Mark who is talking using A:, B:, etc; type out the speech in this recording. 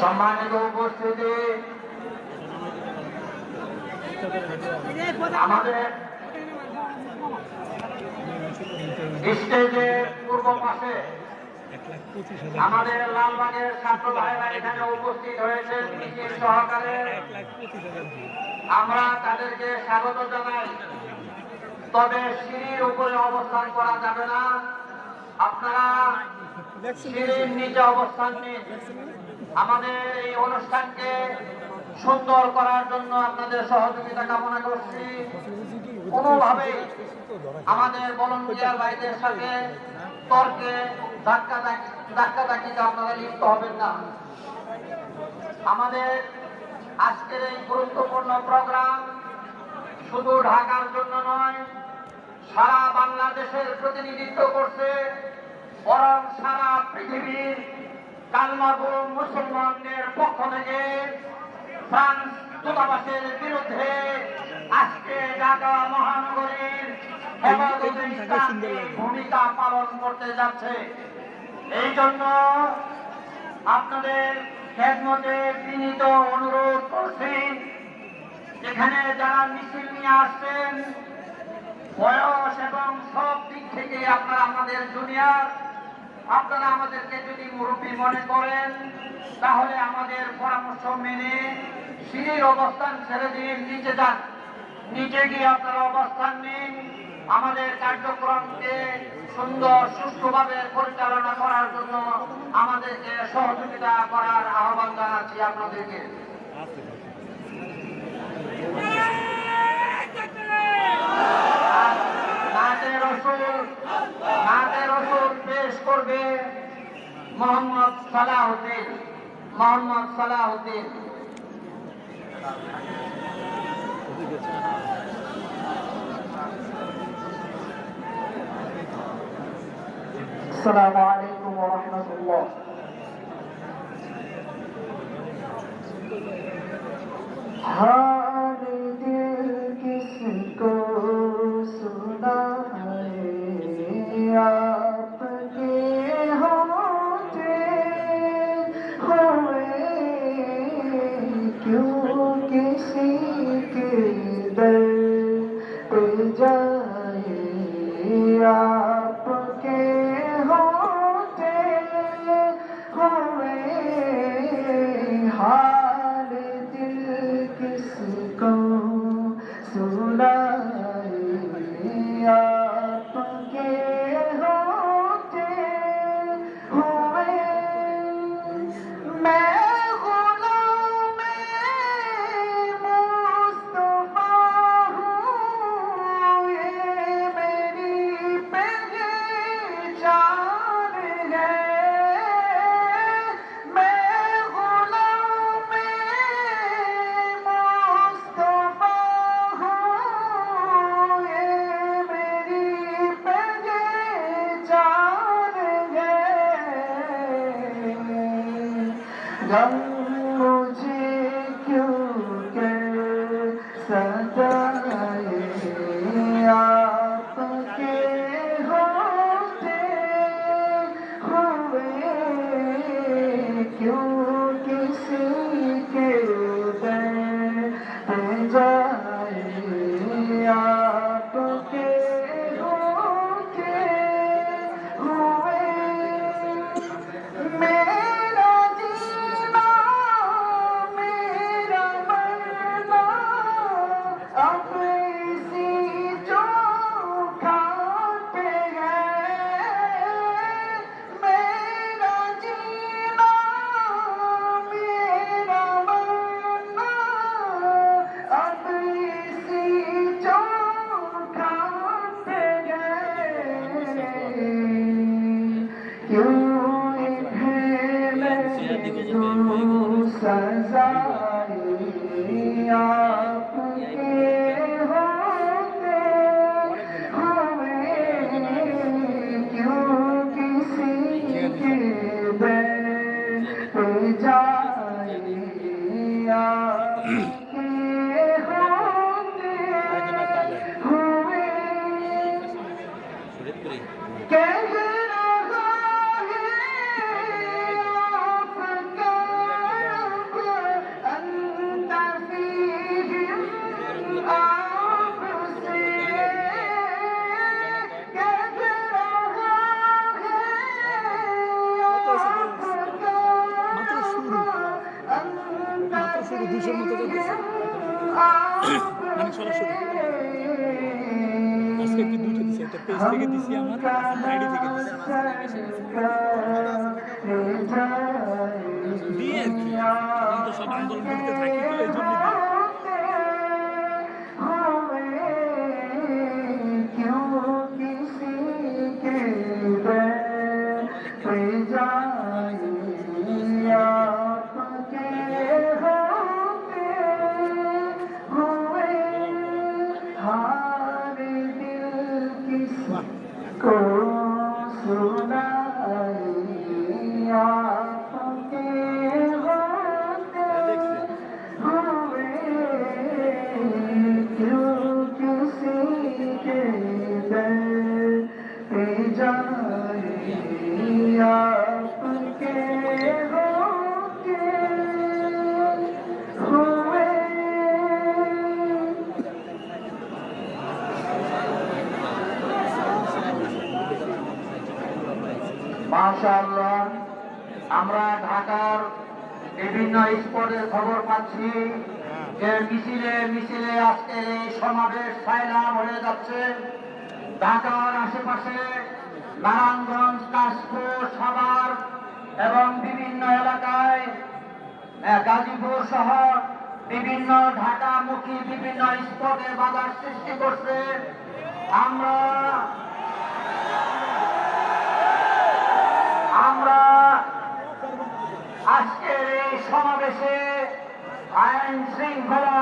A: সম্মানিত উপস্থিতি, আমাদের স্টেজের পূর্ব পাশে আমাদের লালবাগের ছাত্র ভাইরা এখানে উপস্থিত হয়েছে মিছিল সহকারে। আমরা তাদেরকে স্বাগত জানাই। তবে সিঁড়ির উপরে অবস্থান করা যাবে না, আপনারা সিঁড়ির নিচে অবস্থান নিন। আমাদের এই অনুষ্ঠানকে সুন্দর করার জন্য আপনাদের সহযোগিতা কামনা করছি। কোনোভাবেই আমাদের ভলান্টিয়ার ভাইদের সাথে তর্কে ধাক্কাধাক্কিতে আপনারা লিপ্ত হবেন না। আমাদের আজকের এই গুরুত্বপূর্ণ প্রোগ্রাম শুধু ঢাকার জন্য নয়, সারা বাংলাদেশের প্রতিনিধিত্ব করছে, বরং সারা পৃথিবীর কালমাগো মুসলমানদের পক্ষ থেকে ফ্রান্স দূতাবাসের বিরুদ্ধে আজকে ঢাকা মহানগরীর হেফাজতে ইসলামের ভূমিকা পালন করতে যাচ্ছে। এই জন্য আপনাদের খেদমতে বিনীত অনুরোধ করছি, এখানে যারা মিছিল নিয়ে আসছেন, বয়স এবং সব দিক থেকে আপনারা আমাদের জুনিয়র, আপনারা আমাদেরকে যদি মুরব্বী মনে করেন তাহলে আমাদের পরামর্শ মেনে সিঁড়ির অবস্থান ছেড়ে দিয়ে নিচে যান। নিচে গিয়ে আপনারা অবস্থান নিন। আমাদের কার্যক্রমকে সুন্দর সুষ্ঠুভাবে পরিচালনা করার জন্য আমাদেরকে সহযোগিতা করার আহ্বান জানাচ্ছি আপনাদেরকে। নাতে রসুল পেশ করবে মোহাম্মদ সালাউদ্দিন। আসসালামু আলাইকুম ওয়া রাহমাতুল্লাহ। हाल दिल किसको सुनाए, आपके होते हुए क्यों किसी के दर पे जाए, आपके होते हुए हाल दिल किस गम मुझे क्यों कर सताए आपके होते हुए क्यों किसी के दर पे जाए आपके होते हुए मेरा जीना मेरा मरना अब इसी चौखा पे है मेरा जीना मेरा मरना अब इसी चौखा पे है क्यों सजाए आपके होते हुए क्यों किसी के दर पे जाए आपके होते हुए
B: মানে সরাসরি আজকে কি দুটো দিছি একটা পেজ থেকে দিছি আমার আইডি থেকে দিছি দিয়ে আর কি আমি তো সব আন্দোলন করতে থাকি তো এই জন্য
A: को सुनाई आपके होते हुए क्यों किसी के दर पे जाए आपके होते हुए মাশাআল্লাহ আমরা ঢাকার বিভিন্ন স্পটের খবর পাচ্ছি যে মিছিলে মিছিলে আজকের এই সমাবেশ সাইলাম হয়ে যাচ্ছে ঢাকার আশেপাশে নারায়ণগঞ্জ কাশপুর সাভার এবং বিভিন্ন এলাকায় গাজীপুর সহ বিভিন্ন ঢাকামুখী বিভিন্ন স্পটে বাধার সৃষ্টি করছে আমরা আজকের এই সমাবেশে আইন শৃঙ্খলা